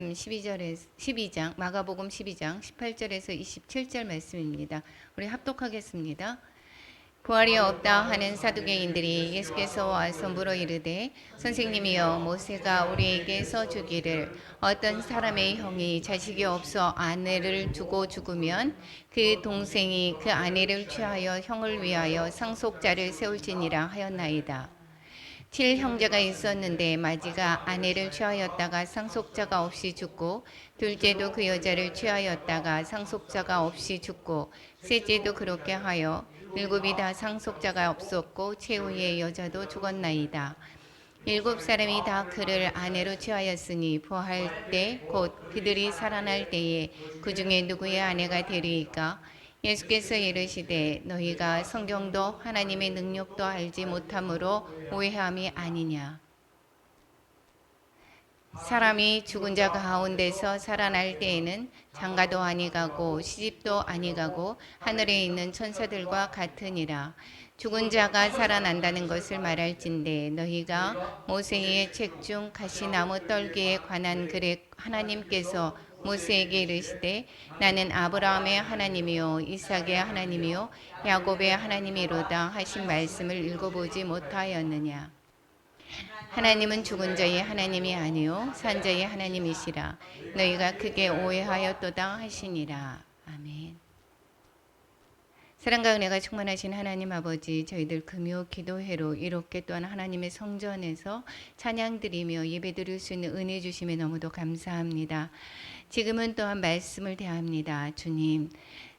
12장 마가복음 12장 18절에서 27절 말씀입니다. 우리 합독하겠습니다. 부활이 없다 하는 사두개인들이 예수께서 와서 물어 이르되 선생님이여 모세가 우리에게서 주기를 어떤 사람의 형이 자식이 없어 아내를 두고 죽으면 그 동생이 그 아내를 취하여 형을 위하여 상속자를 세울지니라 하였나이다. 7형제가 있었는데 마지가 아내를 취하였다가 상속자가 없이 죽고 둘째도 그 여자를 취하였다가 상속자가 없이 죽고 셋째도 그렇게 하여 일곱이 다 상속자가 없었고 최후의 여자도 죽었나이다. 7사람이 다 그를 아내로 취하였으니 부활할 때 곧 그들이 살아날 때에 그 중에 누구의 아내가 되리이까? 예수께서 이르시되 너희가 성경도 하나님의 능력도 알지 못함으로 오해함이 아니냐. 사람이 죽은 자 가운데서 살아날 때에는 장가도 아니가고 시집도 아니가고 하늘에 있는 천사들과 같으니라. 죽은 자가 살아난다는 것을 말할진대 너희가 모세의 책 중 가시나무 떨기에 관한 글에 하나님께서 모세에게 이르시되 나는 아브라함의 하나님이요 이삭의 하나님이요 야곱의 하나님이로다 하신 말씀을 읽어보지 못하였느냐. 하나님은 죽은 자의 하나님이 아니요 산 자의 하나님이시라. 너희가 크게 오해하였도다 하시니라. 아멘. 사랑과 은혜가 충만하신 하나님 아버지, 저희들 금요 기도회로 이렇게 또한 하나님의 성전에서 찬양드리며 예배드릴 수 있는 은혜 주심에 너무도 감사합니다. 지금은 또한 말씀을 대합니다.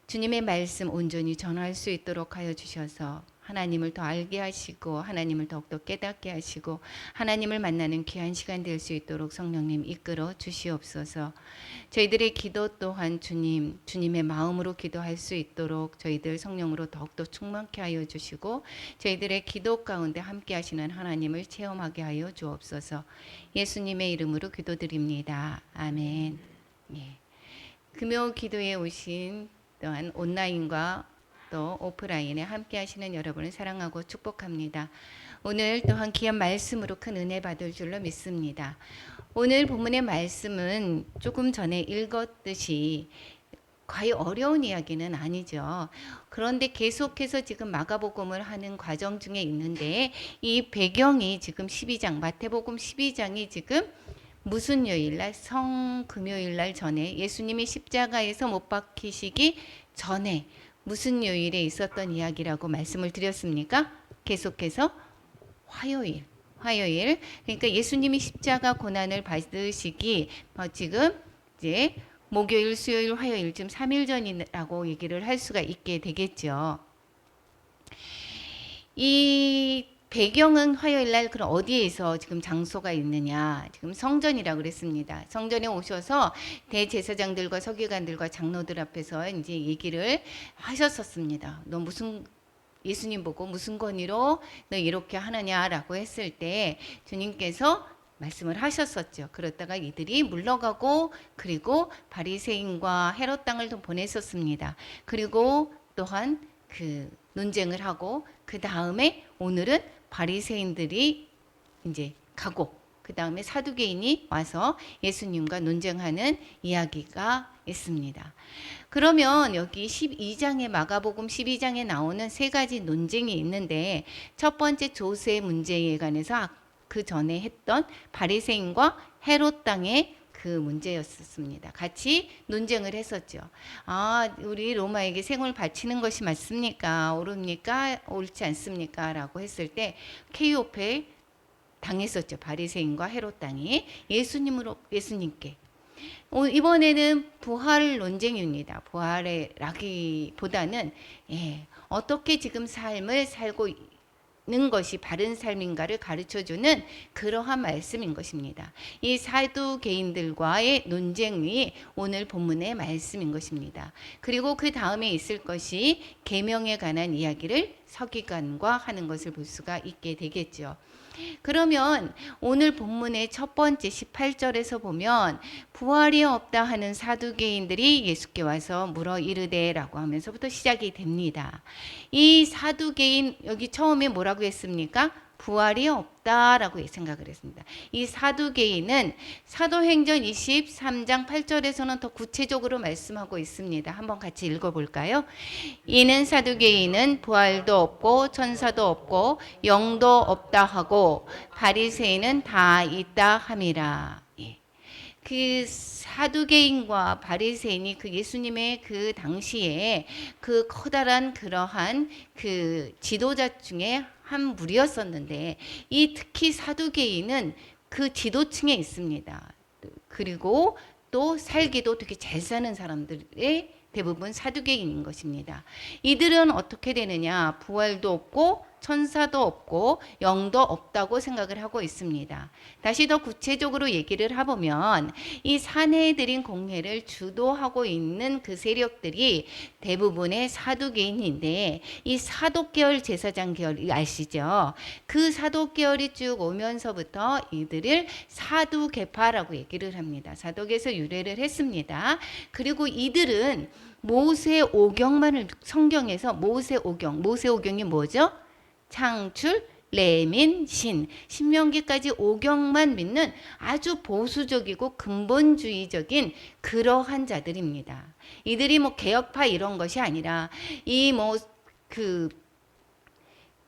주님의 말씀 온전히 전할 수 있도록 하여 주셔서 하나님을 더 알게 하시고 하나님을 더욱더 깨닫게 하시고 하나님을 만나는 귀한 시간 될 수 있도록 성령님 이끌어 주시옵소서. 저희들의 기도 또한 주님의 마음으로 기도할 수 있도록 저희들 성령으로 더욱더 충만케 하여 주시고 저희들의 기도 가운데 함께 하시는 하나님을 체험하게 하여 주옵소서. 예수님의 이름으로 기도드립니다. 아멘. 예. 금요 기도에 오신 또한 온라인과 또 오프라인에 함께 하시는 여러분을 사랑하고 축복합니다. 오늘 또한 귀한 말씀으로 큰 은혜 받을 줄로 믿습니다. 오늘 본문의 말씀은 조금 전에 읽었듯이 과히 어려운 이야기는 아니죠. 그런데 계속해서 지금 마가복음을 하는 과정 중에 있는데 이 배경이 지금 12장, 마태복음 12장이 지금 무슨 요일날? 성금요일날 전에 예수님이 십자가에서 못 박히시기 전에 무슨 요일에 있었던 이야기라고 말씀을 드렸습니까? 계속해서 화요일. 그러니까 예수님이 십자가 고난을 받으시기 지금 이제 목요일, 수요일, 화요일 좀 3일 전이라고 얘기를 할 수가 있게 되겠죠. 이 배경은 화요일날 그럼 어디에서 지금 장소가 있느냐? 지금 성전이라고 그랬습니다. 성전에 오셔서 대제사장들과 서기관들과 장로들 앞에서 이제 얘기를 하셨었습니다. 너 무슨 예수님 보고 무슨 권위로 너 이렇게 하느냐라고 했을 때 주님께서 말씀을 하셨었죠. 그러다가 이들이 물러가고 그리고 바리새인과 헤롯 땅을 또 보냈었습니다. 그리고 또한 그 논쟁을 하고 그 다음에 오늘은 바리새인들이 이제 가고 그 다음에 사두개인이 와서 예수님과 논쟁하는 이야기가 있습니다. 그러면 여기 12장에 마가복음 12장에 나오는 세 가지 논쟁이 있는데 첫 번째 조세 문제에 관해서 그 전에 했던 바리새인과 헤롯 땅의 그 문제였었습니다. 같이 논쟁을 했었죠. 우리 로마에게 생을 바치는 것이 맞습니까? 옳습니까? 옳지 않습니까? 라고 했을 때 케이오페 당했었죠. 바리새인과 헤롯 땅이 예수님께. 이번에는 부활 논쟁입니다. 부활이라기보다는 어떻게 지금 삶을 살고 는 것이 바른 삶인가를 가르쳐주는 그러한 말씀인 것입니다. 이 사두개인들과의 논쟁이 오늘 본문의 말씀인 것입니다. 그리고 그 다음에 있을 것이 계명에 관한 이야기를 서기관과 하는 것을 볼 수가 있게 되겠죠. 그러면 오늘 본문의 첫 번째 18절에서 보면 부활이 없다 하는 사두개인들이 예수께 와서 물어 이르되라고 하면서부터 시작이 됩니다. 이 사두개인 여기 처음에 뭐라고 했습니까? 부활이 없다. 없다라고 생각을 했습니다. 이 사두개인은 사도행전 23장 8절에서는 더 구체적으로 말씀하고 있습니다. 한번 같이 읽어볼까요? 이는 사두개인은 부활도 없고 천사도 없고 영도 없다 하고 바리새인은 다 있다 함이라. 그 사두개인과 바리새인이 그 예수님의 그 당시에 그 커다란 그러한 그 지도자 중에 한 무리였었는데, 이 특히 사두개인은 그 지도층에 있습니다. 그리고 또 살기도 되게 잘 사는 사람들의 대부분 사두개인인 것입니다. 이들은 어떻게 되느냐? 부활도 없고 천사도 없고 영도 없다고 생각을 하고 있습니다. 다시 더 구체적으로 얘기를 해보면 이 사내들인 공회를 주도하고 있는 그 세력들이 대부분의 사두개인인데, 이 사독계열 제사장 계열 아시죠? 그 사독계열이 쭉 오면서부터 이들을 사두개파라고 얘기를 합니다. 사독에서 유래를 했습니다. 그리고 이들은 모세오경만을 성경에서 모세오경이 뭐죠? 창출, 레민, 신명기까지 오경만 믿는 아주 보수적이고 근본주의적인 그러한 자들입니다. 이들이 뭐 개혁파 이런 것이 아니라 이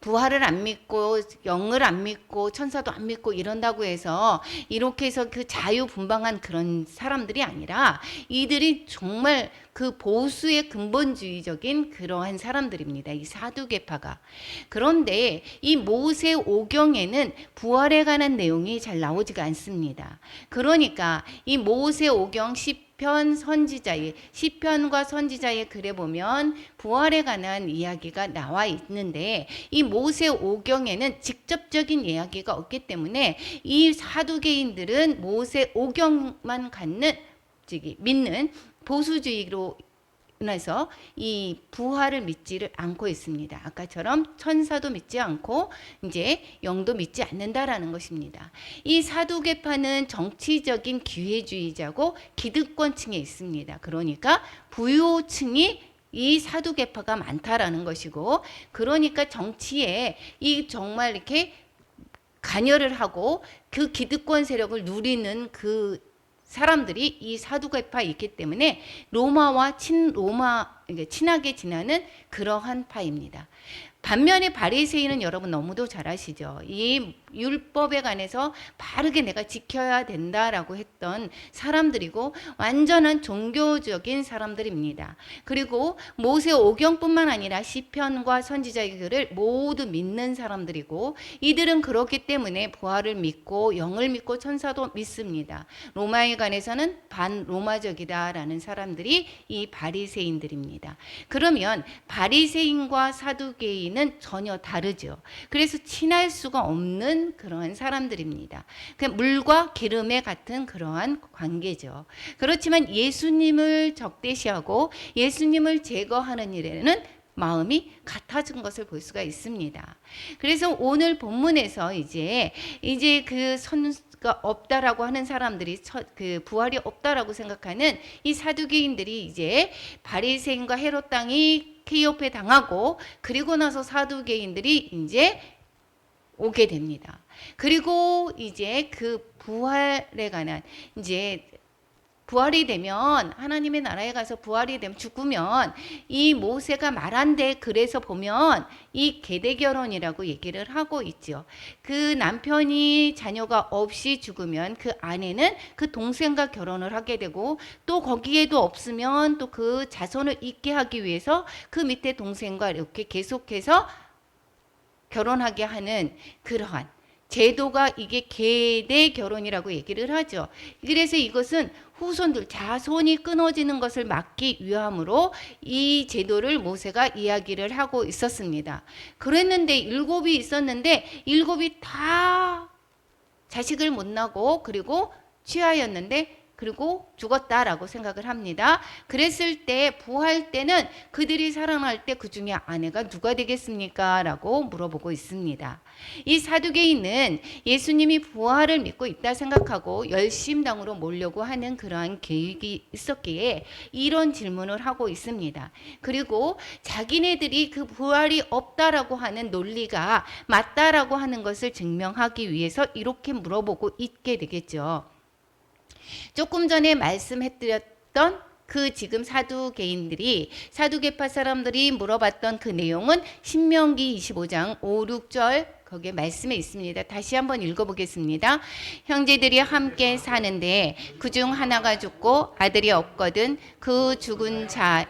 부활을 안 믿고 영을 안 믿고 천사도 안 믿고 이런다고 해서 이렇게 해서 그 자유분방한 그런 사람들이 아니라 이들이 정말 그 보수의 근본주의적인 그러한 사람들입니다. 이 사두개파가. 그런데 이 모세오경에는 부활에 관한 내용이 잘 나오지가 않습니다. 그러니까 이 모세오경 시편과 선지자의 글에 보면 부활에 관한 이야기가 나와 있는데, 이 모세오경에는 직접적인 이야기가 없기 때문에 이 사두개인들은 모세오경만 믿는 보수주의로 인해서 이 부활을 믿지를 않고 있습니다. 아까처럼 천사도 믿지 않고 이제 영도 믿지 않는다라는 것입니다. 이 사두개파는 정치적인 기회주의자고 기득권층에 있습니다. 그러니까 부유층이 이 사두개파가 많다라는 것이고, 그러니까 정치에 이 정말 이렇게 관여를 하고 그 기득권 세력을 누리는 그 사람들이 이 사두개파에 있기 때문에 로마와 친하게 지내는 그러한 파입니다. 반면에 바리새인은 여러분 너무도 잘 아시죠? 이 율법에 관해서 바르게 내가 지켜야 된다라고 했던 사람들이고 완전한 종교적인 사람들입니다. 그리고 모세오경뿐만 아니라 시편과 선지자의 글을 모두 믿는 사람들이고, 이들은 그렇기 때문에 부활을 믿고 영을 믿고 천사도 믿습니다. 로마에 관해서는 반로마적이다라는 사람들이 이 바리새인들입니다. 그러면 바리새인과 사두개인 는 전혀 다르죠. 그래서 친할 수가 없는 그러한 사람들입니다. 그냥 물과 기름에 같은 그러한 관계죠. 그렇지만 예수님을 적대시하고 예수님을 제거하는 일에는 마음이 같아진 것을 볼 수가 있습니다. 그래서 오늘 본문에서 이제 그 선가 없다라고 하는 사람들이 그 부활이 없다라고 생각하는 이 사두개인들이 이제 바리새인과 헤롯 땅이 케이오페 당하고, 그리고 나서 사두개인들이 이제 오게 됩니다. 그리고 이제 그 부활에 관한 이제 부활이 되면 하나님의 나라에 가서 부활이 되면 죽으면 이 모세가 말한데, 그래서 보면 이 계대결혼이라고 얘기를 하고 있죠. 그 남편이 자녀가 없이 죽으면 그 아내는 그 동생과 결혼을 하게 되고, 또 거기에도 없으면 또 그 자손을 잇게 하기 위해서 그 밑에 동생과 이렇게 계속해서 결혼하게 하는 그러한 제도가 이게 계대 결혼이라고 얘기를 하죠. 그래서 이것은 후손들 자손이 끊어지는 것을 막기 위함으로 이 제도를 모세가 이야기를 하고 있었습니다. 그랬는데 일곱이 있었는데 일곱이 다 자식을 못 낳고 그리고 취하였는데 그리고 죽었다라고 생각을 합니다. 그랬을 때 부활 때는 그들이 살아날 때 그 중에 아내가 누가 되겠습니까? 라고 물어보고 있습니다. 이 사두개인은 예수님이 부활을 믿고 있다 생각하고 열심당으로 몰려고 하는 그러한 계획이 있었기에 이런 질문을 하고 있습니다. 그리고 자기네들이 그 부활이 없다라고 하는 논리가 맞다라고 하는 것을 증명하기 위해서 이렇게 물어보고 있게 되겠죠. 조금 전에 말씀해드렸던 그 지금 사두개파 사람들이 물어봤던 그 내용은 신명기 25장 5, 6절 거기에 말씀에 있습니다. 다시 한번 읽어보겠습니다. 형제들이 함께 사는데 그중 하나가 죽고 아들이 없거든 그 죽은 자의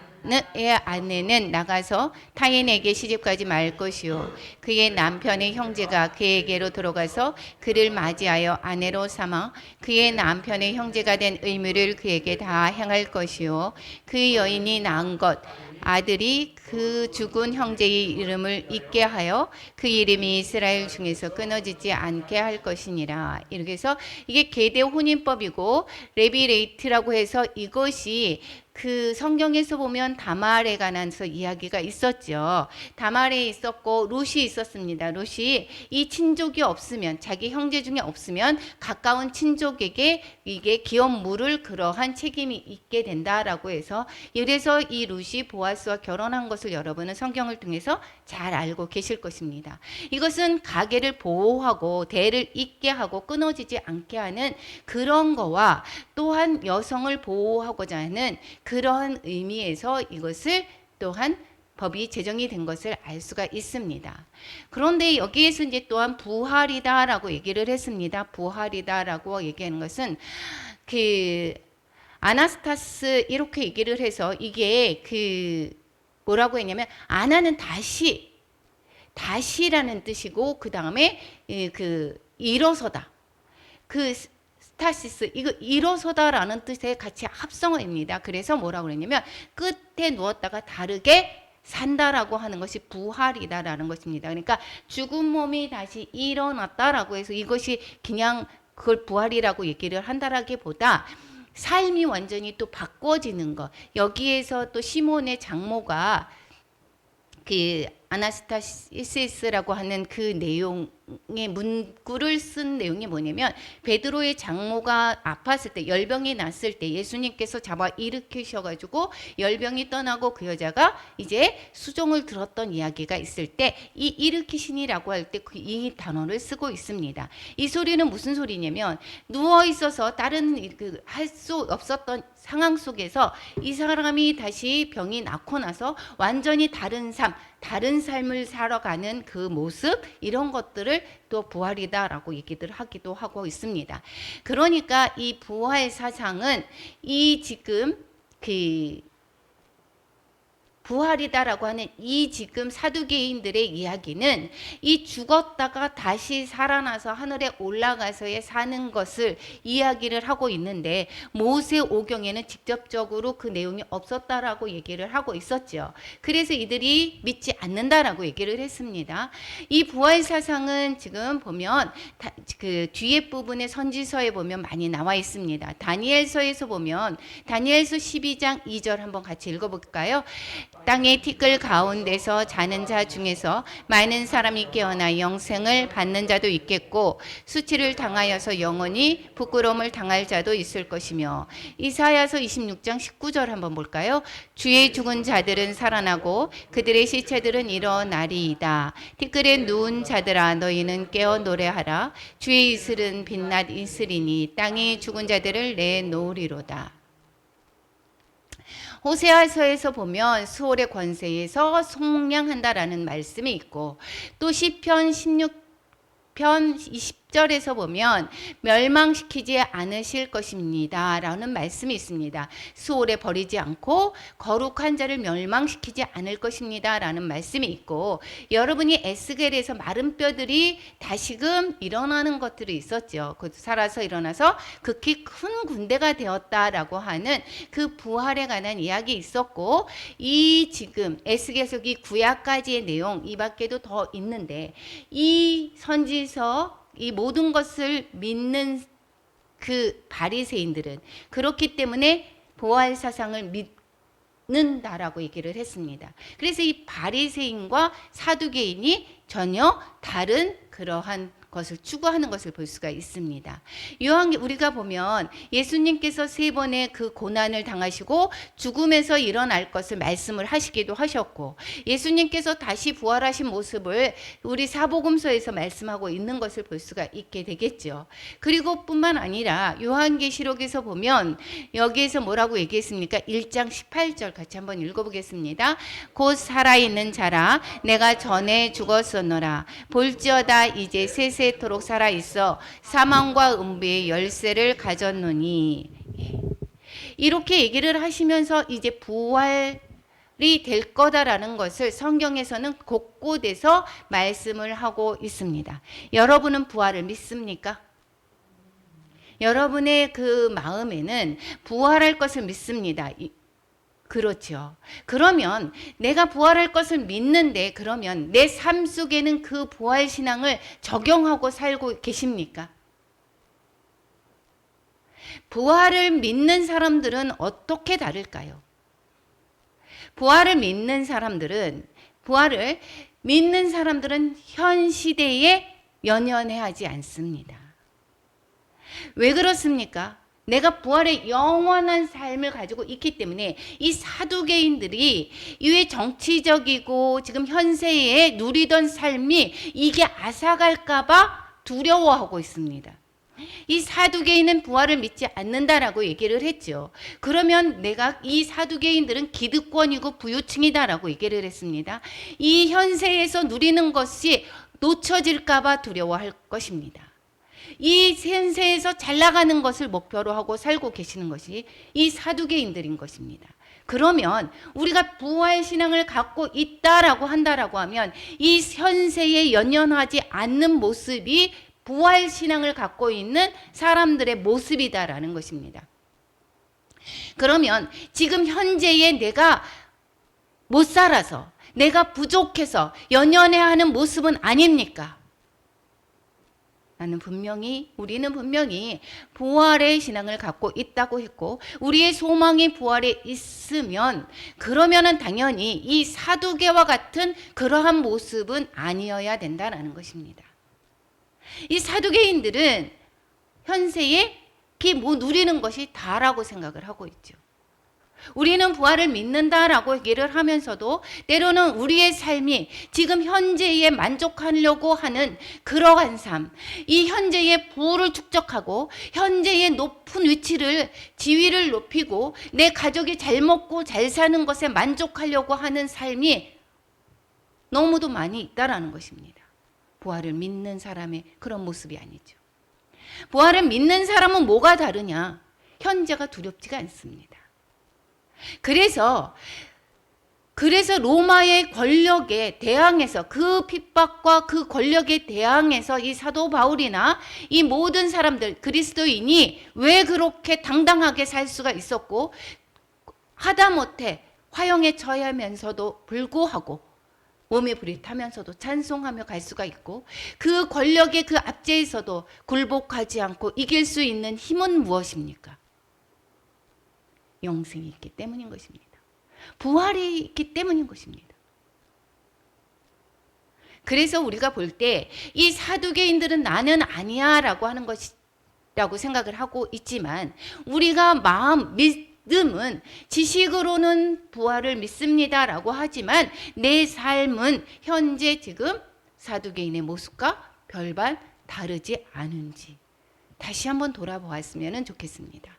아내는 나가서 타인에게 시집가지 말 것이요 그의 남편의 형제가 그에게로 들어가서 그를 맞이하여 아내로 삼아 그의 남편의 형제가 된 의무를 그에게 다 행할 것이요 그 여인이 낳은 것 아들이 그 죽은 형제의 이름을 잊게 하여 그 이름이 이스라엘 중에서 끊어지지 않게 할 것이니라. 이렇게 해서 이게 계대 혼인법이고 레비레이트라고 해서 이것이 그 성경에서 보면 다말에 관해서 이야기가 있었죠. 다말에 있었고 룻이 있었습니다. 룻이 이 친족이 없으면 자기 형제 중에 없으면 가까운 친족에게 이게 기업 물을 그러한 책임이 있게 된다라고 해서 이래서 이 룻이 보아스와 결혼한 것을 여러분은 성경을 통해서 잘 알고 계실 것입니다. 이것은 가계를 보호하고 대를 잇게 하고 끊어지지 않게 하는 그런 거와 또한 여성을 보호하고자 하는 그러한 의미에서 이것을 또한 법이 제정이 된 것을 알 수가 있습니다. 그런데 여기에서 이제 또한 부활이다라고 얘기를 했습니다. 부활이다라고 얘기하는 것은 그 아나스타스 이렇게 얘기를 해서 이게 그 뭐라고 했냐면 아나는 다시라는 뜻이고 그 다음에 그 일어서다. 그 스타시스 이거 일어서다라는 뜻의 같이 합성어입니다. 그래서 뭐라고 그랬냐면 끝에 누웠다가 다르게 산다라고 하는 것이 부활이다라는 것입니다. 그러니까 죽은 몸이 다시 일어났다라고 해서 이것이 그냥 그걸 부활이라고 얘기를 한다라기보다 삶이 완전히 또 바꿔지는 것. 여기에서 또 시몬의 장모가 그 아나스타시스라고 하는 그 내용의 문구를 쓴 내용이 뭐냐면 베드로의 장모가 아팠을 때 열병이 났을 때 예수님께서 잡아 일으키셔가지고 열병이 떠나고 그 여자가 이제 수종을 들었던 이야기가 있을 때 이 일으키시니라고 할 때 이 단어를 쓰고 있습니다. 이 소리는 무슨 소리냐면 누워 있어서 다른 할 수 없었던 상황 속에서 이 사람이 다시 병이 낫고 나서 완전히 다른 삶을 살아가는 그 모습 이런 것들을 또 부활이다라고 얘기들 하기도 하고 있습니다. 그러니까 이 부활 사상은 이 지금 그 부활이다라고 하는 이 지금 사두개인들의 이야기는 이 죽었다가 다시 살아나서 하늘에 올라가서의 사는 것을 이야기를 하고 있는데 모세오경에는 직접적으로 그 내용이 없었다라고 얘기를 하고 있었죠. 그래서 이들이 믿지 않는다라고 얘기를 했습니다. 이 부활 사상은 지금 보면 그 뒤에 부분의 선지서에 보면 많이 나와 있습니다. 다니엘서에서 보면 다니엘서 12장 2절 한번 같이 읽어볼까요? 땅의 티끌 가운데서 자는 자 중에서 많은 사람이 깨어나 영생을 받는 자도 있겠고 수치를 당하여서 영원히 부끄러움을 당할 자도 있을 것이며 이사야서 26장 19절 한번 볼까요? 주의 죽은 자들은 살아나고 그들의 시체들은 일어나리이다. 티끌에 누운 자들아 너희는 깨어 노래하라. 주의 이슬은 빛낮 이슬이니 땅이 죽은 자들을 내놓으리로다. 호세아서에서 보면 수월의 권세에서 속량한다라는 말씀이 있고 또 시편 16편 20절에서 보면 멸망시키지 않으실 것입니다 라는 말씀이 있습니다. 수월에 버리지 않고 거룩한 자를 멸망시키지 않을 것입니다 라는 말씀이 있고 여러분이 에스겔에서 마른 뼈들이 다시금 일어나는 것들이 있었죠. 그 살아서 일어나서 극히 큰 군대가 되었다라고 하는 그 부활에 관한 이야기 있었고 이 지금 에스겔서 이 구약까지의 내용 이 밖에도 더 있는데 이 선지서 이 모든 것을 믿는 그 바리새인들은. 그렇기 때문에 부활 사상을 믿는다라고 얘기를 했습니다. 그래서 이 바리새인과 사두개인이 전혀 다른 그러한 것을 추구하는 것을 볼 수가 있습니다. 우리가 보면 예수님께서 3번의 그 고난을 당하시고 죽음에서 일어날 것을 말씀을 하시기도 하셨고, 예수님께서 다시 부활하신 모습을 우리 사복음서에서 말씀하고 있는 것을 볼 수가 있게 되겠죠. 그리고 뿐만 아니라 요한계시록에서 보면 여기에서 뭐라고 얘기했습니까? 1장 18절 같이 한번 읽어보겠습니다. 곧 살아있는 자라 내가 전에 죽었었노라. 볼지어다 이제 세세토록 살아있어 사망과 음부의 열쇠를 가졌노니. 이렇게 얘기를 하시면서 이제 부활이 될 거다라는 것을 성경에서는 곳곳에서 말씀을 하고 있습니다. 여러분은 부활을 믿습니까? 여러분의 그 마음에는 부활할 것을 믿습니다. 그렇죠. 그러면 내가 부활할 것을 믿는데, 그러면 내 삶 속에는 그 부활 신앙을 적용하고 살고 계십니까? 부활을 믿는 사람들은 어떻게 다를까요? 부활을 믿는 사람들은 현 시대에 연연해하지 않습니다. 왜 그렇습니까? 내가 부활의 영원한 삶을 가지고 있기 때문에 이 사두개인들이 이 정치적이고 지금 현세에 누리던 삶이 이게 앗아갈까 봐 두려워하고 있습니다. 이 사두개인은 부활을 믿지 않는다라고 얘기를 했죠. 그러면 내가 이 사두개인들은 기득권이고 부유층이다라고 얘기를 했습니다. 이 현세에서 누리는 것이 놓쳐질까 봐 두려워할 것입니다. 이 현세에서 잘 나가는 것을 목표로 하고 살고 계시는 것이 이 사두개인들인 것입니다. 그러면 우리가 부활 신앙을 갖고 있다라고 한다라고 하면 이 현세에 연연하지 않는 모습이 부활 신앙을 갖고 있는 사람들의 모습이다라는 것입니다. 그러면 지금 현재에 내가 못 살아서, 내가 부족해서 연연해하는 모습은 아닙니까? 우리는 분명히 부활의 신앙을 갖고 있다고 했고, 우리의 소망이 부활에 있으면 그러면은 당연히 이 사두개와 같은 그러한 모습은 아니어야 된다는 것입니다. 이 사두개인들은 현세에 뭐 누리는 것이 다라고 생각을 하고 있죠. 우리는 부활을 믿는다라고 얘기를 하면서도 때로는 우리의 삶이 지금 현재에 만족하려고 하는 그러한 삶, 이 현재의 부를 축적하고 현재의 높은 지위를 높이고 내 가족이 잘 먹고 잘 사는 것에 만족하려고 하는 삶이 너무도 많이 있다라는 것입니다. 부활을 믿는 사람의 그런 모습이 아니죠. 부활을 믿는 사람은 뭐가 다르냐? 현재가 두렵지가 않습니다. 그래서 로마의 권력에 대항해서, 그 핍박과 그 권력에 대항해서 이 사도 바울이나 이 모든 사람들, 그리스도인이 왜 그렇게 당당하게 살 수가 있었고, 하다못해 화형에 처하면서도 불구하고 몸에 불이 타면서도 찬송하며 갈 수가 있고, 그 권력의 그 압제에서도 굴복하지 않고 이길 수 있는 힘은 무엇입니까? 영생이 있기 때문인 것입니다. 부활이 있기 때문인 것입니다. 그래서 우리가 볼 때 이 사두개인들은 나는 아니야 라고 하는 것이라고 생각을 하고 있지만, 우리가 믿음은 지식으로는 부활을 믿습니다 라고 하지만 내 삶은 현재 지금 사두개인의 모습과 별반 다르지 않은지 다시 한번 돌아보았으면 좋겠습니다.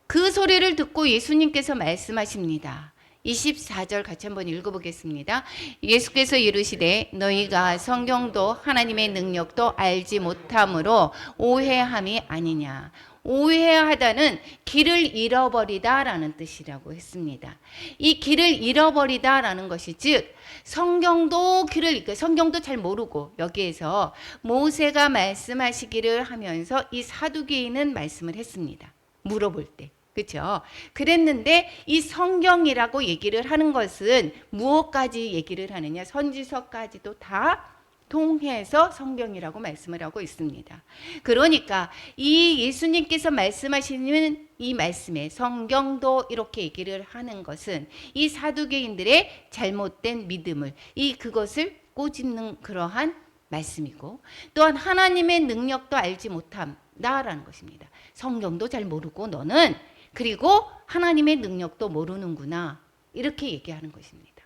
그 소리를 듣고 예수님께서 말씀하십니다. 24절 같이 한번 읽어보겠습니다. 예수께서 이르시되 너희가 성경도 하나님의 능력도 알지 못함으로 오해함이 아니냐. 오해하다는 길을 잃어버리다라는 뜻이라고 했습니다. 이 길을 잃어버리다라는 것이 즉 성경도 성경도 잘 모르고 여기에서 모세가 말씀하시기를 하면서 이 사두개인은 말씀을 했습니다. 물어볼 때. 그렇죠? 그랬는데 이 성경이라고 얘기를 하는 것은 무엇까지 얘기를 하느냐? 선지서까지도 다 통해서 성경이라고 말씀을 하고 있습니다. 그러니까 이 예수님께서 말씀하시는 이 말씀에 성경도 이렇게 얘기를 하는 것은 이 사두개인들의 잘못된 믿음을 그것을 꼬집는 그러한 말씀이고, 또한 하나님의 능력도 알지 못한다라는 것입니다. 성경도 잘 모르고 너는, 그리고 하나님의 능력도 모르는구나, 이렇게 얘기하는 것입니다.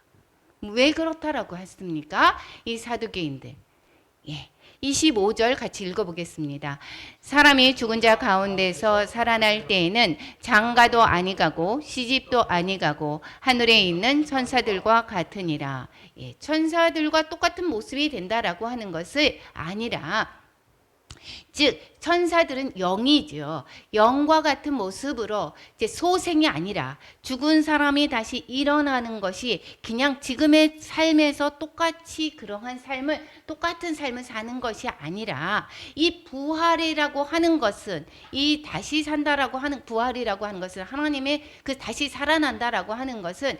왜 그렇다라고 했습니까? 이 사두개인들. 25절 같이 읽어보겠습니다. 사람이 죽은 자 가운데서 살아날 때에는 장가도 아니가고 시집도 아니가고 하늘에 있는 천사들과 같으니라. 천사들과 똑같은 모습이 된다라고 하는 것을 아니라, 즉 천사들은 영이죠. 영과 같은 모습으로 이제 소생이 아니라 죽은 사람이 다시 일어나는 것이 그냥 지금의 삶에서 똑같이 그러한 삶을, 똑같은 삶을 사는 것이 아니라, 이 부활이라고 하는 것은, 이 다시 산다라고 하는 부활이라고 하는 것은, 하나님의 그 다시 살아난다라고 하는 것은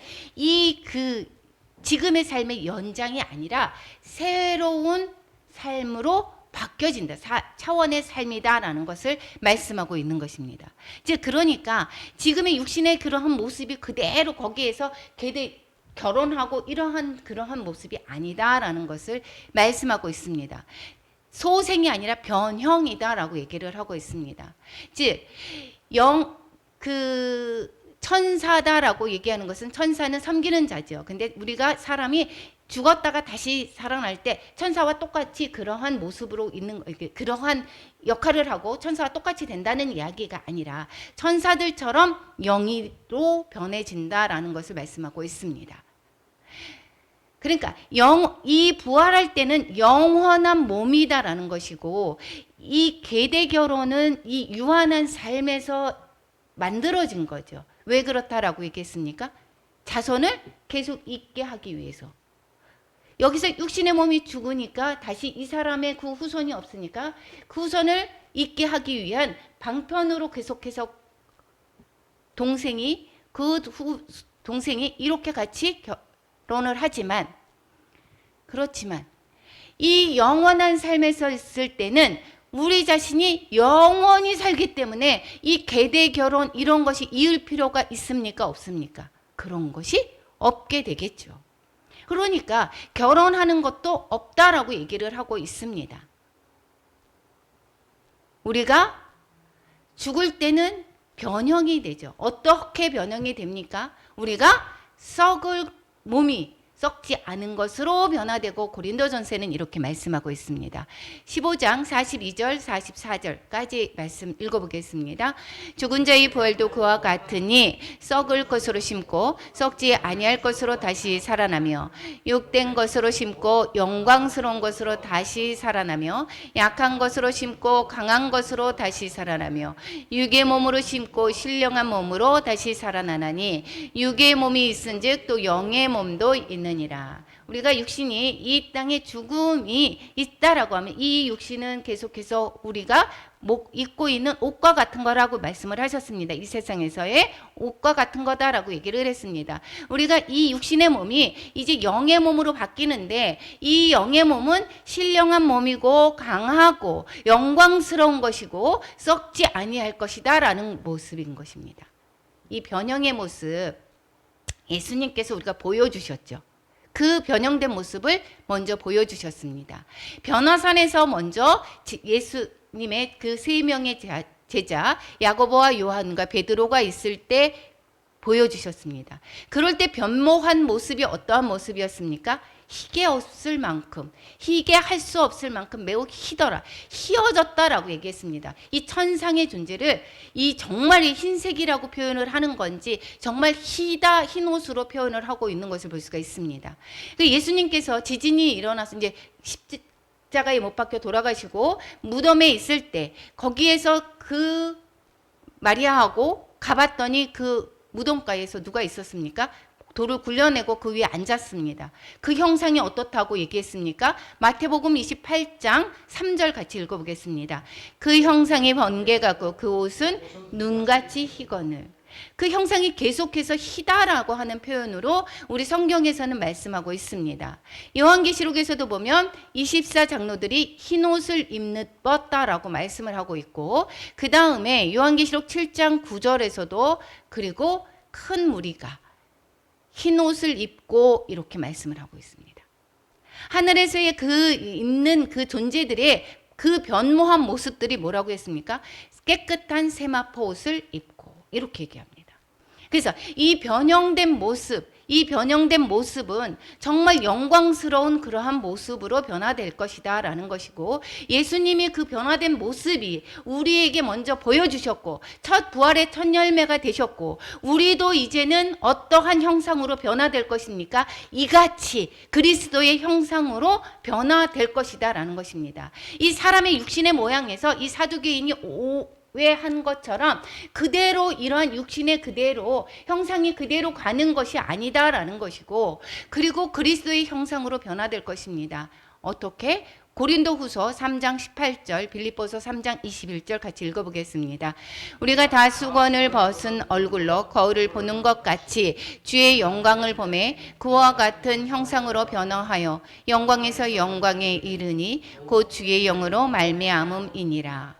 지금의 삶의 연장이 아니라 새로운 삶으로 바뀌어진다, 차원의 삶이다라는 것을 말씀하고 있는 것입니다. 즉 그러니까 지금의 육신의 그러한 모습이 그대로 거기에서 결혼하고 이러한 그러한 모습이 아니다라는 것을 말씀하고 있습니다. 소생이 아니라 변형이다라고 얘기를 하고 있습니다. 즉 천사다라고 얘기하는 것은, 천사는 섬기는 자죠. 근데 우리가 사람이 죽었다가 다시 살아날 때 천사와 똑같이 그러한 모습으로 있는, 그러한 역할을 하고 천사와 똑같이 된다는 이야기가 아니라 천사들처럼 영으로 변해진다라는 것을 말씀하고 있습니다. 그러니까 이 부활할 때는 영원한 몸이다라는 것이고, 이 계대 결혼은 이 유한한 삶에서 만들어진 거죠. 왜 그렇다라고 얘기했습니까? 자손을 계속 있게 하기 위해서. 여기서 육신의 몸이 죽으니까 다시 이 사람의 그 후손이 없으니까 그 후손을 있게 하기 위한 방편으로 계속해서 동생이 이렇게 같이 결혼을 하지만, 그렇지만 이 영원한 삶에서 있을 때는 우리 자신이 영원히 살기 때문에 이 계대 결혼 이런 것이 이을 필요가 있습니까? 없습니까? 그런 것이 없게 되겠죠. 그러니까 결혼하는 것도 없다라고 얘기를 하고 있습니다. 우리가 죽을 때는 변형이 되죠. 어떻게 변형이 됩니까? 우리가 썩을 몸이 썩지 않은 것으로 변화되고, 고린도전서는 이렇게 말씀하고 있습니다. 15장 42절 44절까지 말씀 읽어보겠습니다. 죽은 자의 부활도 그와 같으니 썩을 것으로 심고 썩지 아니할 것으로 다시 살아나며, 욕된 것으로 심고 영광스러운 것으로 다시 살아나며, 약한 것으로 심고 강한 것으로 다시 살아나며, 육의 몸으로 심고 신령한 몸으로 다시 살아나나니, 육의 몸이 있은즉 또 영의 몸도 있는 니라. 우리가 육신이 이 땅에 죽음이 있다라고 하면 이 육신은 계속해서 우리가 입고 있는 옷과 같은 거라고 말씀을 하셨습니다. 이 세상에서의 옷과 같은 거다라고 얘기를 했습니다. 우리가 이 육신의 몸이 이제 영의 몸으로 바뀌는데, 이 영의 몸은 신령한 몸이고 강하고 영광스러운 것이고 썩지 아니할 것이다라는 모습인 것입니다. 이 변형의 모습 예수님께서 우리가 보여주셨죠. 그 변형된 모습을 먼저 보여주셨습니다. 변화산에서 먼저 예수님의 그 세 명의 제자 야고보와 요한과 베드로가 있을 때 보여주셨습니다. 그럴 때 변모한 모습이 어떠한 모습이었습니까? 희게 없을 만큼, 희게 할 수 없을 만큼 매우 희더라, 희어졌다라고 얘기했습니다. 이 천상의 존재를 정말 흰색이라고 표현을 하는 건지 정말 희다, 흰 옷으로 표현을 하고 있는 것을 볼 수가 있습니다. 예수님께서 지진이 일어나서 이제 십자가에 못 박혀 돌아가시고 무덤에 있을 때 거기에서 그 마리아하고 가봤더니 그 무덤가에서 누가 있었습니까? 돌을 굴려내고 그 위에 앉았습니다. 그 형상이 어떻다고 얘기했습니까? 마태복음 28장 3절 같이 읽어보겠습니다. 그 형상이 번개가고 그 옷은 눈같이 희거늘. 그 형상이 계속해서 희다라고 하는 표현으로 우리 성경에서는 말씀하고 있습니다. 요한계시록에서도 보면 24장로들이 흰 옷을 입었다라고 말씀을 하고 있고, 그 다음에 요한계시록 7장 9절에서도 그리고 큰 무리가 흰 옷을 입고 이렇게 말씀을 하고 있습니다. 하늘에서의 그 있는 그 존재들의 그 변모한 모습들이 뭐라고 했습니까? 깨끗한 세마포 옷을 입고 이렇게 얘기합니다. 그래서 이 변형된 모습은 정말 영광스러운 그러한 모습으로 변화될 것이다 라는 것이고, 예수님이 그 변화된 모습이 우리에게 먼저 보여주셨고 첫 부활의 첫 열매가 되셨고, 우리도 이제는 어떠한 형상으로 변화될 것입니까? 이같이 그리스도의 형상으로 변화될 것이다 라는 것입니다. 이 사람의 육신의 모양에서 이 사두개인이 오해한 것처럼 그대로 이러한 육신의 그대로 형상이 그대로 가는 것이 아니다라는 것이고, 그리고 그리스도의 형상으로 변화될 것입니다. 어떻게? 고린도후서 3장 18절, 빌립보서 3장 21절 같이 읽어보겠습니다. 우리가 다 수건을 벗은 얼굴로 거울을 보는 것 같이 주의 영광을 보매 그와 같은 형상으로 변화하여 영광에서 영광에 이르니 곧 주의 영으로 말미암음이니라.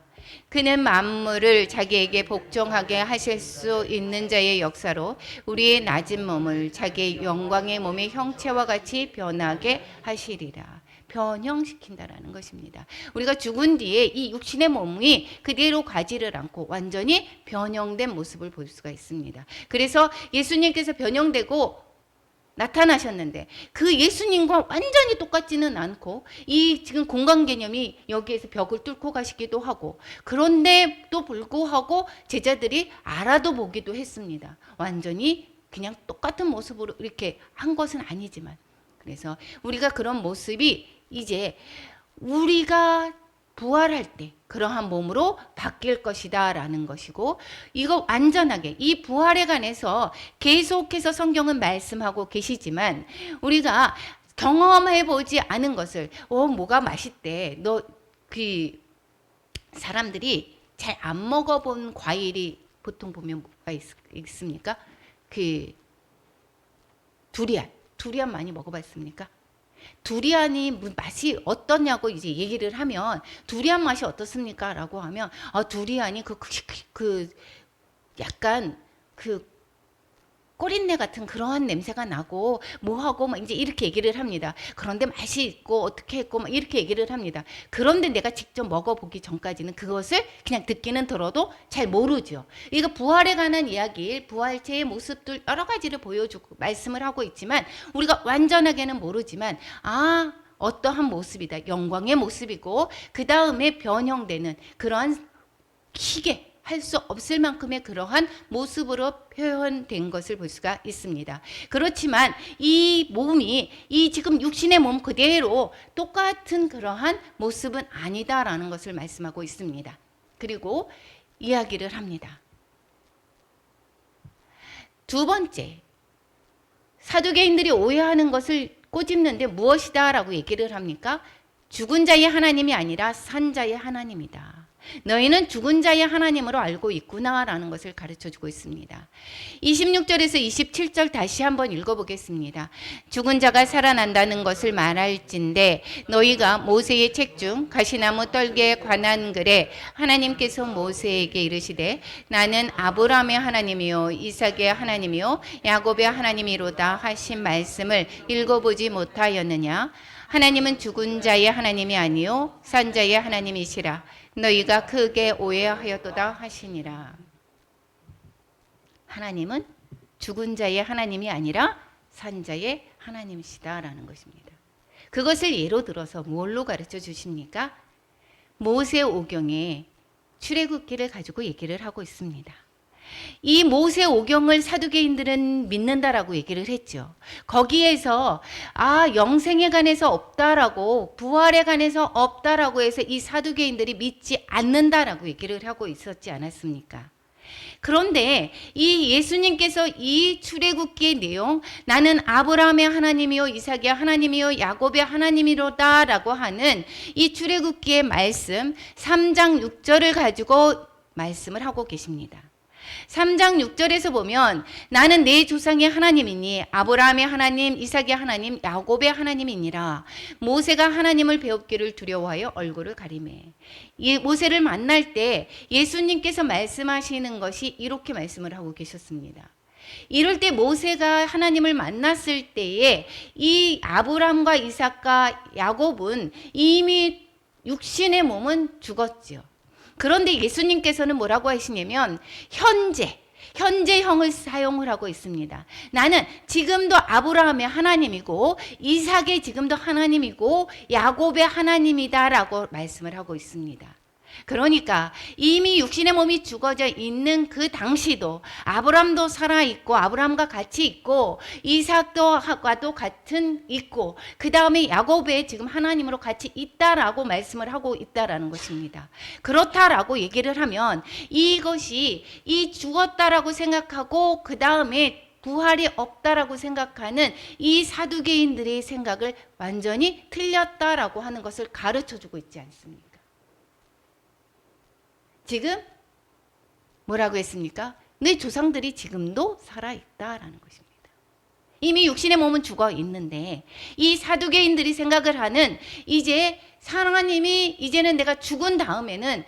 그는 만물을 자기에게 복종하게 하실 수 있는 자의 역사로 우리의 낮은 몸을 자기의 영광의 몸의 형체와 같이 변하게 하시리라. 변형시킨다라는 것입니다. 우리가 죽은 뒤에 이 육신의 몸이 그대로 가지를 않고 완전히 변형된 모습을 볼 수가 있습니다. 그래서 예수님께서 변형되고 나타나셨는데 그 예수님과 완전히 똑같지는 않고, 이 지금 공간 개념이 여기에서 벽을 뚫고 가시기도 하고, 그런데도 불구하고 제자들이 알아도 보기도 했습니다. 완전히 그냥 똑같은 모습으로 이렇게 한 것은 아니지만, 그래서 우리가 그런 모습이 이제 우리가 부활할 때 그러한 몸으로 바뀔 것이다 라는 것이고, 이거 완전하게 이 부활에 관해서 계속해서 성경은 말씀하고 계시지만 우리가 경험해 보지 않은 것을 뭐가 맛있대, 그 사람들이 잘 안 먹어본 과일이 보통 보면 뭐가 있습니까? 그 두리안 많이 먹어봤습니까? 두리안이 맛이 어떠냐고 이제 얘기를 하면, 두리안 맛이 어떻습니까? 라고 하면 두리안이 약간 꼬린내 같은 그러한 냄새가 나고 뭐하고 막 이제 이렇게 얘기를 합니다. 그런데 맛이 있고 어떻게 했고 막 이렇게 얘기를 합니다. 그런데 내가 직접 먹어보기 전까지는 그것을 그냥 듣기는 들어도 잘 모르죠. 이거 부활에 관한 이야기, 부활체의 모습들 여러 가지를 보여주고 말씀을 하고 있지만 우리가 완전하게는 모르지만 어떠한 모습이다, 영광의 모습이고 그 다음에 변형되는 그러한 희게 할 수 없을 만큼의 그러한 모습으로 표현된 것을 볼 수가 있습니다. 그렇지만 이 몸이 이 지금 육신의 몸 그대로 똑같은 그러한 모습은 아니다라는 것을 말씀하고 있습니다. 그리고 이야기를 합니다. 두 번째, 사두개인들이 오해하는 것을 꼬집는데 무엇이다 라고 얘기를 합니까? 죽은 자의 하나님이 아니라 산 자의 하나님이다. 너희는 죽은 자의 하나님으로 알고 있구나라는 것을 가르쳐주고 있습니다. 26절에서 27절 다시 한번 읽어보겠습니다. 죽은 자가 살아난다는 것을 말할진대 너희가 모세의 책 중 가시나무 떨기에 관한 글에 하나님께서 모세에게 이르시되 나는 아브라함의 하나님이요 이삭의 하나님이요 야곱의 하나님이로다 하신 말씀을 읽어보지 못하였느냐? 하나님은 죽은 자의 하나님이 아니요 산 자의 하나님이시라. 너희가 크게 오해하였도다 하시니라. 하나님은 죽은 자의 하나님이 아니라 산 자의 하나님이시다라는 것입니다. 그것을 예로 들어서 뭘로 가르쳐 주십니까? 모세오경의 출애굽기를 가지고 얘기를 하고 있습니다. 이 모세오경을 사두개인들은 믿는다라고 얘기를 했죠. 거기에서 영생에 관해서 없다라고, 부활에 관해서 없다라고 해서 이 사두개인들이 믿지 않는다라고 얘기를 하고 있었지 않았습니까? 그런데 이 예수님께서 이 출애굽기의 내용, 나는 아브라함의 하나님이요 이삭의 하나님이요 야곱의 하나님이로다 라고 하는 이 출애굽기의 말씀 3장 6절을 가지고 말씀을 하고 계십니다. 3장 6절에서 보면 나는 내 조상의 하나님이니 아브라함의 하나님, 이삭의 하나님, 야곱의 하나님이니라. 모세가 하나님을 배웠기를 두려워하여 얼굴을 가리매. 모세를 만날 때 예수님께서 말씀하시는 것이 이렇게 말씀을 하고 계셨습니다. 이럴 때 모세가 하나님을 만났을 때에 이 아브라함과 이삭과 야곱은 이미 육신의 몸은 죽었지요. 그런데 예수님께서는 뭐라고 하시냐면 현재형을 사용을 하고 있습니다. 나는 지금도 아브라함의 하나님이고 이삭의 지금도 하나님이고 야곱의 하나님이다라고 말씀을 하고 있습니다. 그러니까 이미 육신의 몸이 죽어져 있는 그 당시도 아브라함도 살아있고 아브라함과 같이 있고 이삭과도 같은 있고 그 다음에 야곱의 지금 하나님으로 같이 있다라고 말씀을 하고 있다라는 것입니다. 그렇다라고 얘기를 하면 이것이 이 죽었다라고 생각하고 그 다음에 부활이 없다라고 생각하는 이 사두개인들의 생각을 완전히 틀렸다라고 하는 것을 가르쳐주고 있지 않습니까? 지금 뭐라고 했습니까? 내 조상들이 지금도 살아있다라는 것입니다. 이미 육신의 몸은 죽어 있는데 이 사두개인들이 생각을 하는 이제 하나님이 이제는 내가 죽은 다음에는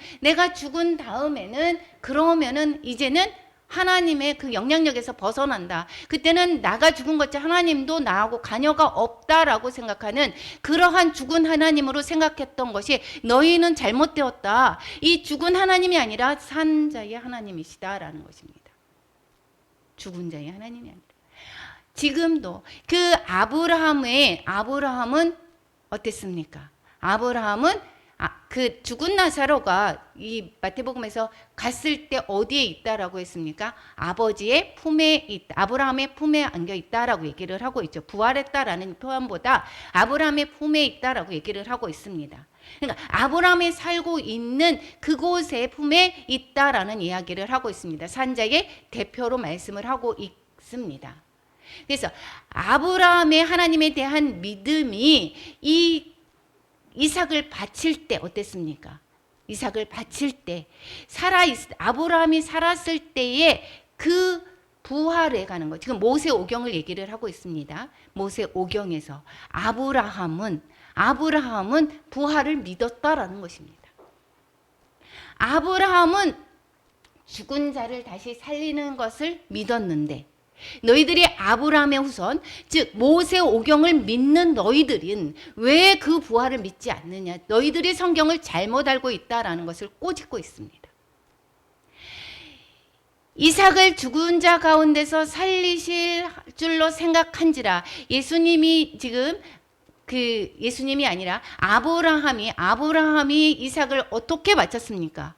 그러면은 이제는 하나님의 그 영향력에서 벗어난다. 그때는 나가 죽은 것이 하나님도 나하고 관여가 없다라고 생각하는 그러한 죽은 하나님으로 생각했던 것이 너희는 잘못되었다. 이 죽은 하나님이 아니라 산 자의 하나님이시다라는 것입니다. 죽은 자의 하나님이 아니라. 지금도 그 아브라함은 어땠습니까? 아브라함은 그 죽은 나사로가 이 마태복음에서 갔을 때 어디에 있다라고 했습니까? 아버지의 품에 있다. 아브라함의 품에 안겨 있다라고 얘기를 하고 있죠. 부활했다라는 표현보다 아브라함의 품에 있다라고 얘기를 하고 있습니다. 그러니까 아브라함이 살고 있는 그곳의 품에 있다라는 이야기를 하고 있습니다. 산자의 대표로 말씀을 하고 있습니다. 그래서 아브라함의 하나님에 대한 믿음이 이삭을 바칠 때 어땠습니까? 이삭을 바칠 때 아브라함이 살았을 때의 그 부활에 가는 거. 지금 모세오경을 얘기를 하고 있습니다. 모세오경에서 아브라함은 부활을 믿었다라는 것입니다. 아브라함은 죽은 자를 다시 살리는 것을 믿었는데 너희들이 아브라함의 후손, 즉 모세오경을 믿는 너희들은 왜 그 부활을 믿지 않느냐? 너희들이 성경을 잘못 알고 있다라는 것을 꼬집고 있습니다. 이삭을 죽은 자 가운데서 살리실 줄로 생각한지라. 예수님이 지금 예수님이 아니라 아브라함이 이삭을 어떻게 바쳤습니까?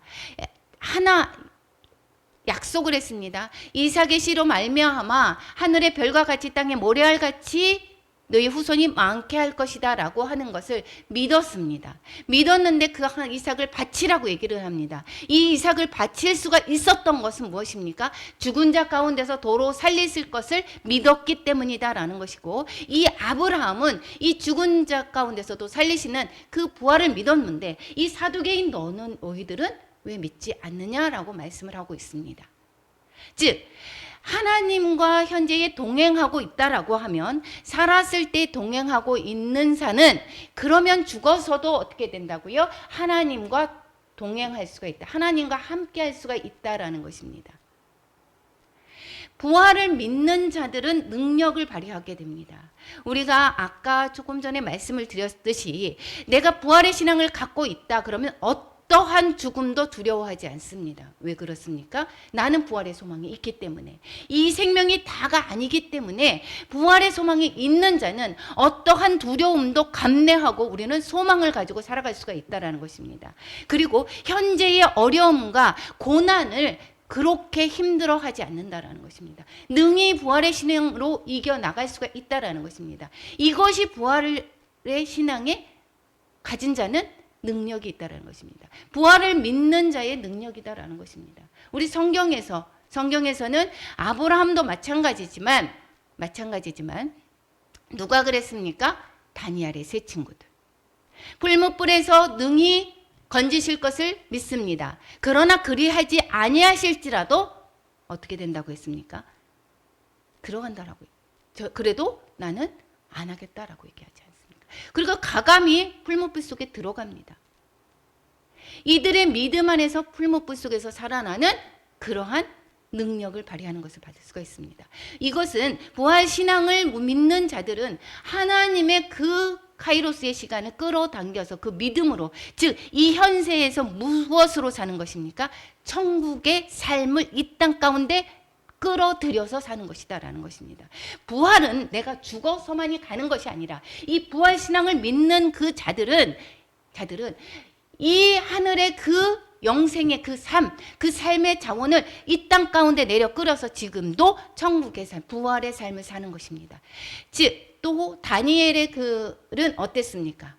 약속을 했습니다. 이삭의 씨로 말미암아 하늘의 별과 같이 땅의 모래알 같이 너희 후손이 많게 할 것이다 라고 하는 것을 믿었습니다. 믿었는데 그 이삭을 바치라고 얘기를 합니다. 이 이삭을 바칠 수가 있었던 것은 무엇입니까? 죽은 자 가운데서 도로 살리실 것을 믿었기 때문이다 라는 것이고, 이 아브라함은 이 죽은 자 가운데서도 살리시는 그 부활을 믿었는데 이 사두개인 너희들은 왜 믿지 않느냐라고 말씀을 하고 있습니다. 즉 하나님과 현재에 동행하고 있다라고 하면, 살았을 때 동행하고 있는 자는 그러면 죽어서도 어떻게 된다고요? 하나님과 동행할 수가 있다. 하나님과 함께 할 수가 있다라는 것입니다. 부활을 믿는 자들은 능력을 발휘하게 됩니다. 우리가 아까 조금 전에 말씀을 드렸듯이 내가 부활의 신앙을 갖고 있다 그러면 어떠한 죽음도 두려워하지 않습니다. 왜 그렇습니까? 나는 부활의 소망이 있기 때문에. 이 생명이 다가 아니기 때문에 부활의 소망이 있는 자는 어떠한 두려움도 감내하고 우리는 소망을 가지고 살아갈 수가 있다는 것입니다. 그리고 현재의 어려움과 고난을 그렇게 힘들어하지 않는다라는 것입니다. 능히 부활의 신앙으로 이겨나갈 수가 있다라는 것입니다. 이것이 부활의 신앙에 가진 자는 능력이 있다라는 것입니다. 부활을 믿는 자의 능력이다라는 것입니다. 우리 성경에서는 아브라함도 마찬가지지만 누가 그랬습니까? 다니엘의 세 친구들. 풀무불에서 능히 건지실 것을 믿습니다. 그러나 그리하지 아니하실지라도 어떻게 된다고 했습니까? 들어간다라고. 그래도 나는 안 하겠다라고 얘기하지 않습니까? 그러니까 가감히 풀무불 속에 들어갑니다. 이들의 믿음 안에서 풀무불 속에서 살아나는 그러한 능력을 발휘하는 것을 받을 수가 있습니다. 이것은 부활신앙을 믿는 자들은 하나님의 그 카이로스의 시간을 끌어당겨서 그 믿음으로, 즉 이 현세에서 무엇으로 사는 것입니까? 천국의 삶을 이 땅 가운데 끌어들여서 사는 것이다라는 것입니다. 부활은 내가 죽어서만이 가는 것이 아니라 이 부활신앙을 믿는 그 자들은 이 하늘의 그 영생의 그 삶, 그 삶의 자원을 이 땅 가운데 내려 끌어서 지금도 천국의 삶, 부활의 삶을 사는 것입니다. 즉, 또 다니엘의 글은 어땠습니까?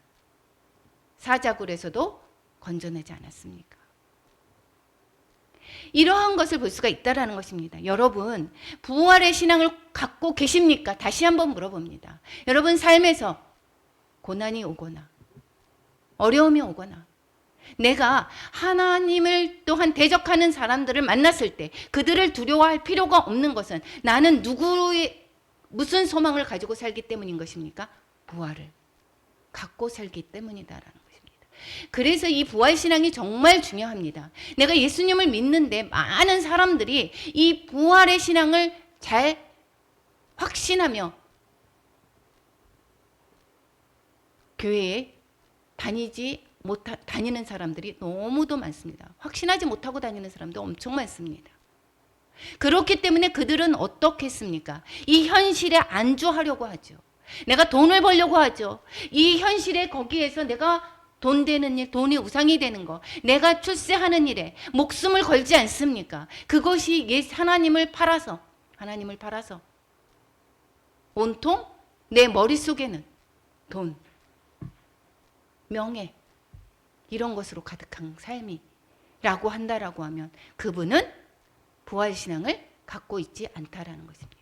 사자굴에서도 건져내지 않았습니까? 이러한 것을 볼 수가 있다는 것입니다. 여러분, 부활의 신앙을 갖고 계십니까? 다시 한번 물어봅니다. 여러분 삶에서 고난이 오거나 어려움이 오거나 내가 하나님을 또한 대적하는 사람들을 만났을 때 그들을 두려워할 필요가 없는 것은 나는 누구의 무슨 소망을 가지고 살기 때문인 것입니까? 부활을 갖고 살기 때문이다라는 것입니다. 그래서 이 부활신앙이 정말 중요합니다. 내가 예수님을 믿는데 많은 사람들이 이 부활의 신앙을 잘 확신하며 교회에 다니는 사람들이 너무도 많습니다. 확신하지 못하고 다니는 사람도 엄청 많습니다. 그렇기 때문에 그들은 어떻게 했습니까? 이 현실에 안주하려고 하죠. 내가 돈을 벌려고 하죠. 이 현실에 거기에서 내가 돈 되는 일, 돈이 우상이 되는 거, 내가 출세하는 일에 목숨을 걸지 않습니까? 그것이 하나님을 팔아서 온통 내 머릿속에는 돈, 명예 이런 것으로 가득한 삶이라고 한다라고 하면 그분은 부활신앙을 갖고 있지 않다라는 것입니다.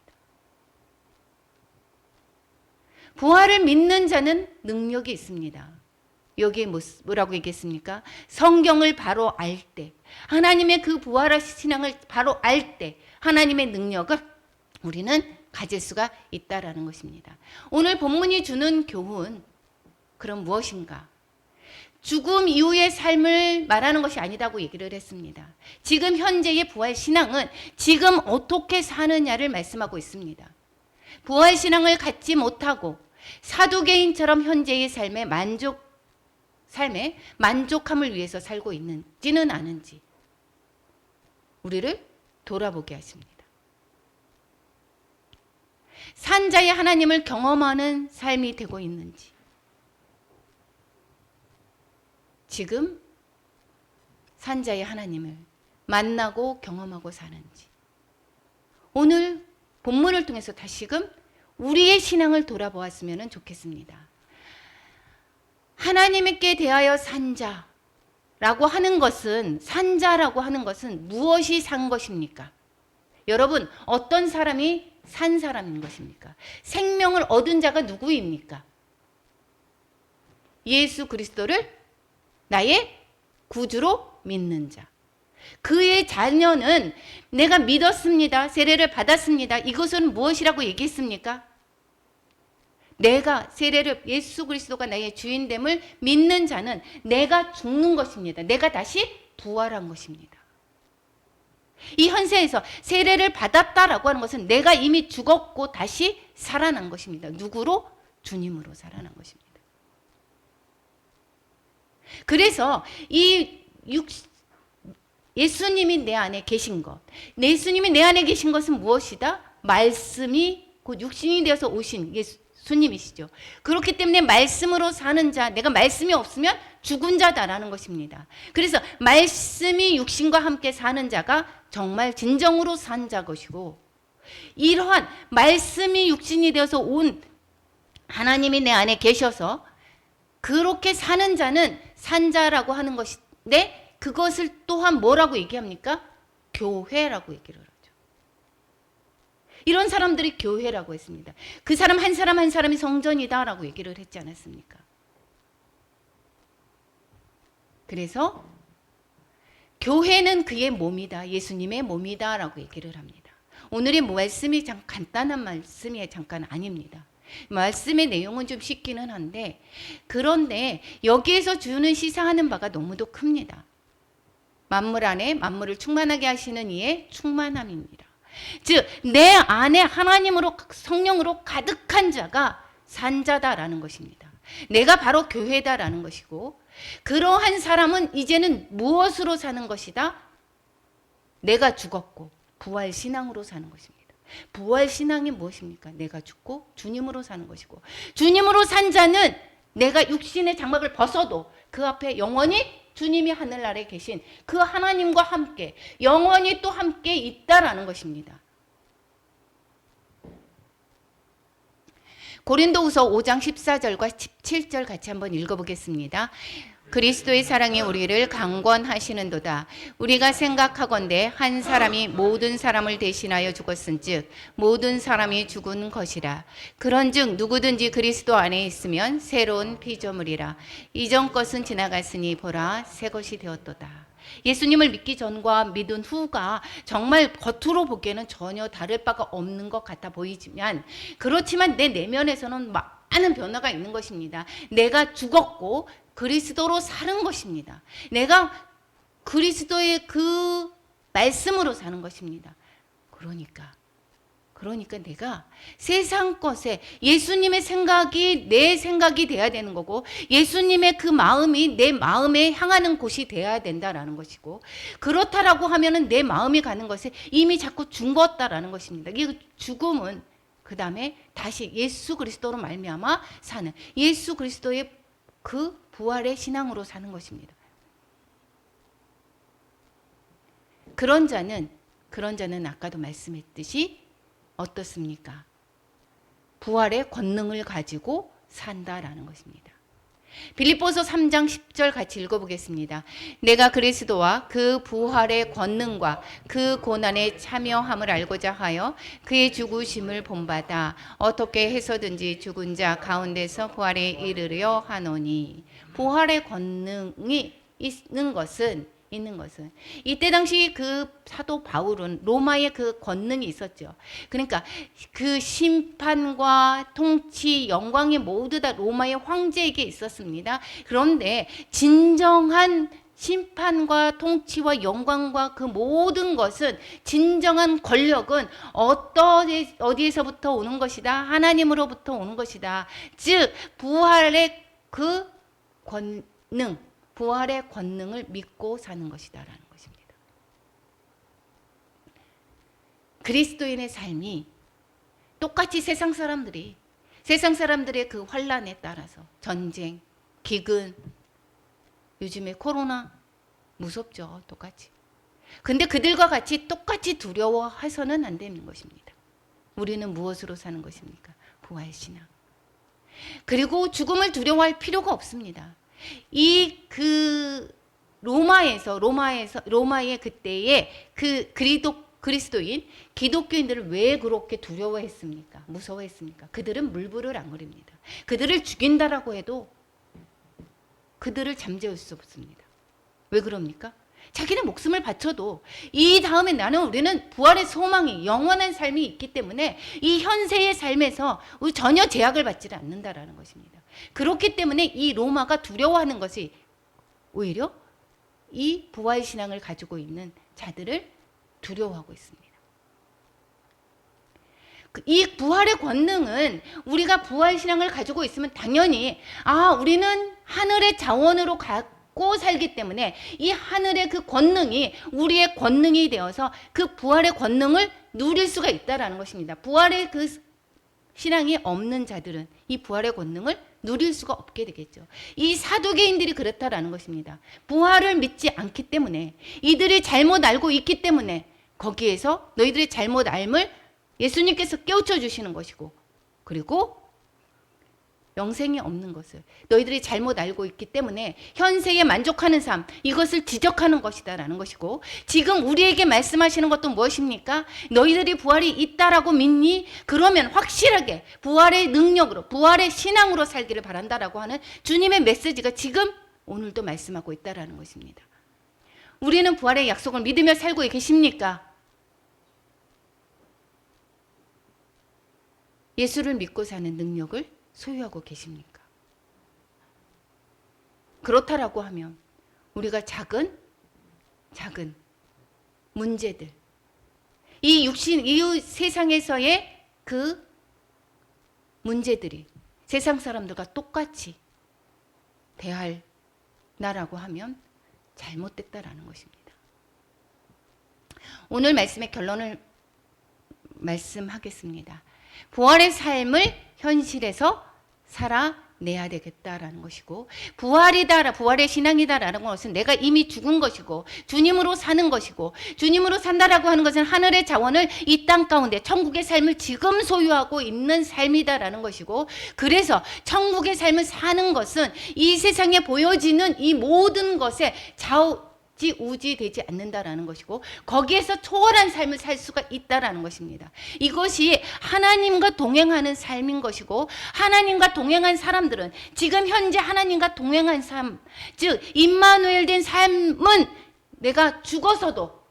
부활을 믿는 자는 능력이 있습니다. 여기에 뭐라고 얘기했습니까? 성경을 바로 알 때, 하나님의 그 부활의 신앙을 바로 알 때 하나님의 능력을 우리는 가질 수가 있다라는 것입니다. 오늘 본문이 주는 교훈, 그럼 무엇인가? 죽음 이후의 삶을 말하는 것이 아니라고 얘기를 했습니다. 지금 현재의 부활신앙은 지금 어떻게 사느냐를 말씀하고 있습니다. 부활신앙을 갖지 못하고 사두개인처럼 현재의 삶에 만족함을 위해서 살고 있는지는 아는지 우리를 돌아보게 하십니다. 산자의 하나님을 경험하는 삶이 되고 있는지, 지금 산자의 하나님을 만나고 경험하고 사는지, 오늘 본문을 통해서 다시금 우리의 신앙을 돌아보았으면 좋겠습니다. 하나님께 대하여 산자라고 하는 것은 무엇이 산 것입니까? 여러분, 어떤 사람이 산 사람인 것입니까? 생명을 얻은 자가 누구입니까? 예수 그리스도를 나의 구주로 믿는 자. 그의 자녀는 내가 믿었습니다. 세례를 받았습니다. 이것은 무엇이라고 얘기했습니까? 내가 예수 그리스도가 나의 주인됨을 믿는 자는 내가 죽는 것입니다. 내가 다시 부활한 것입니다. 이 현세에서 세례를 받았다라고 하는 것은 내가 이미 죽었고 다시 살아난 것입니다. 누구로? 주님으로 살아난 것입니다. 그래서 예수님이 내 안에 계신 것, 예수님이 내 안에 계신 것은 무엇이다? 말씀이 곧 육신이 되어서 오신 예수님이시죠. 그렇기 때문에 말씀으로 사는 자, 내가 말씀이 없으면 죽은 자다라는 것입니다. 그래서 말씀이 육신과 함께 사는 자가 정말 진정으로 산 자 것이고, 이러한 말씀이 육신이 되어서 온 하나님이 내 안에 계셔서 그렇게 사는 자는 산자라고 하는 것인데, 그것을 또한 뭐라고 얘기합니까? 교회라고 얘기를 하죠. 이런 사람들이 교회라고 했습니다. 그 사람 한 사람이 성전이다라고 얘기를 했지 않았습니까? 그래서 교회는 그의 몸이다. 예수님의 몸이다 라고 얘기를 합니다. 오늘의 말씀이 간단한 말씀이 잠깐 아닙니다. 말씀의 내용은 좀 쉽기는 한데, 그런데 여기에서 주는 시사하는 바가 너무도 큽니다. 만물 안에 만물을 충만하게 하시는 이의 충만함입니다. 즉 내 안에 하나님으로 성령으로 가득한 자가 산자다라는 것입니다. 내가 바로 교회다라는 것이고, 그러한 사람은 이제는 무엇으로 사는 것이다? 내가 죽었고 부활신앙으로 사는 것입니다. 부활신앙이 무엇입니까? 내가 죽고 주님으로 사는 것이고, 주님으로 산 자는 내가 육신의 장막을 벗어도 그 앞에 영원히 주님이 하늘나라에 계신 그 하나님과 함께 영원히 또 함께 있다라는 것입니다. 고린도후서 5장 14절과 17절 같이 한번 읽어보겠습니다. 그리스도의 사랑이 우리를 강권하시는도다. 우리가 생각하건대 한 사람이 모든 사람을 대신하여 죽었은즉 모든 사람이 죽은 것이라. 그런즉 누구든지 그리스도 안에 있으면 새로운 피조물이라. 이전 것은 지나갔으니 보라 새 것이 되었도다. 예수님을 믿기 전과 믿은 후가 정말 겉으로 보기에는 전혀 다를 바가 없는 것 같아 보이지만, 그렇지만 내 내면에서는 많은 변화가 있는 것입니다. 내가 죽었고 그리스도로 사는 것입니다. 내가 그리스도의 그 말씀으로 사는 것입니다. 그러니까 내가 세상 것에 예수님의 생각이 내 생각이 돼야 되는 거고, 예수님의 그 마음이 내 마음에 향하는 곳이 돼야 된다라는 것이고, 그렇다라고 하면은 내 마음이 가는 것에 이미 자꾸 죽었다라는 것입니다. 이 죽음은 그 다음에 다시 예수 그리스도로 말미암아 사는, 예수 그리스도의 그 부활의 신앙으로 사는 것입니다. 그런 자는 아까도 말씀했듯이 어떻습니까? 부활의 권능을 가지고 산다라는 것입니다. 빌립보서 3장 10절 같이 읽어보겠습니다. 내가 그리스도와 그 부활의 권능과 그 고난에 참여함을 알고자 하여 그의 죽으심을 본받아 어떻게 해서든지 죽은 자 가운데서 부활에 이르려 하노니. 부활의 권능이 있는 것은 이때 당시 그 사도 바울은 로마의 그 권능이 있었죠. 그러니까 그 심판과 통치, 영광이 모두 다 로마의 황제에게 있었습니다. 그런데 진정한 심판과 통치와 영광과 그 모든 것은, 진정한 권력은 어디에서부터 오는 것이다? 하나님으로부터 오는 것이다. 즉 부활의 그 권능, 부활의 권능을 믿고 사는 것이다라는 것입니다. 그리스도인의 삶이 똑같이 세상 사람들의 그 환란에 따라서 전쟁, 기근, 요즘에 코로나 무섭죠, 똑같이. 근데 그들과 같이 똑같이 두려워해서는 안 되는 것입니다. 우리는 무엇으로 사는 것입니까? 부활신앙. 그리고 죽음을 두려워할 필요가 없습니다. 로마의 그때의 그 그리스도인 기독교인들을 왜 그렇게 두려워했습니까? 무서워했습니까? 그들은 물불을 안 거립니다. 그들을 죽인다라고 해도 그들을 잠재울 수 없습니다. 왜 그럽니까? 자기는 목숨을 바쳐도 이 다음에 우리는 부활의 소망이, 영원한 삶이 있기 때문에 이 현세의 삶에서 전혀 제약을 받지 않는다라는 것입니다. 그렇기 때문에 이 로마가 두려워하는 것이 오히려 이 부활신앙을 가지고 있는 자들을 두려워하고 있습니다. 이 부활의 권능은 우리가 부활신앙을 가지고 있으면 당연히 우리는 하늘의 자원으로 갖고 살기 때문에 이 하늘의 그 권능이 우리의 권능이 되어서 그 부활의 권능을 누릴 수가 있다는 것입니다. 부활의 그 신앙이 없는 자들은 이 부활의 권능을 누릴 수가 없게 되겠죠. 이 사두개인들이 그렇다라는 것입니다. 부활을 믿지 않기 때문에, 이들이 잘못 알고 있기 때문에 거기에서 너희들의 잘못 알을 예수님께서 깨우쳐 주시는 것이고, 그리고 영생이 없는 것을 너희들이 잘못 알고 있기 때문에 현세에 만족하는 삶, 이것을 지적하는 것이다 라는 것이고, 지금 우리에게 말씀하시는 것도 무엇입니까? 너희들이 부활이 있다라고 믿니? 그러면 확실하게 부활의 능력으로, 부활의 신앙으로 살기를 바란다라고 하는 주님의 메시지가 지금 오늘도 말씀하고 있다라는 것입니다. 우리는 부활의 약속을 믿으며 살고 계십니까? 예수를 믿고 사는 능력을 소유하고 계십니까? 그렇다라고 하면 우리가 작은 문제들, 이 세상에서의 그 문제들이 세상 사람들과 똑같이 대할 나라고 하면 잘못됐다라는 것입니다. 오늘 말씀의 결론을 말씀하겠습니다. 부활의 삶을 현실에서 살아내야 되겠다라는 것이고, 부활의 신앙이다라는 것은 내가 이미 죽은 것이고 주님으로 사는 것이고, 주님으로 산다라고 하는 것은 하늘의 자원을 이 땅 가운데 천국의 삶을 지금 소유하고 있는 삶이다라는 것이고, 그래서 천국의 삶을 사는 것은 이 세상에 보여지는 이 모든 것에 우지되지 않는다라는 것이고, 거기에서 초월한 삶을 살 수가 있다라는 것입니다. 이것이 하나님과 동행하는 삶인 것이고, 하나님과 동행한 사람들은 지금 현재 하나님과 동행한 삶, 즉 임마누엘 된 삶은 내가 죽어서도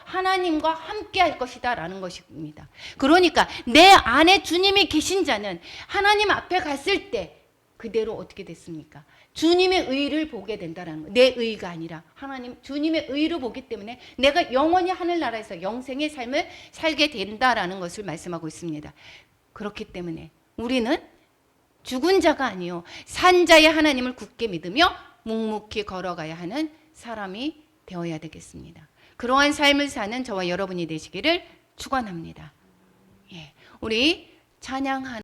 하나님과 함께 할 것이다 라는 것입니다. 그러니까 내 안에 주님이 계신 자는 하나님 앞에 갔을 때 그대로 어떻게 됐습니까? 주님의 의를 보게 된다는 거. 내 의가 아니라 하나님 주님의 의를 보기 때문에 내가 영원히 하늘나라에서 영생의 삶을 살게 된다라는 것을 말씀하고 있습니다. 그렇기 때문에 우리는 죽은 자가 아니요 산 자의 하나님을 굳게 믿으며 묵묵히 걸어가야 하는 사람이 되어야 되겠습니다. 그러한 삶을 사는 저와 여러분이 되시기를 축원합니다. 우리 찬양하는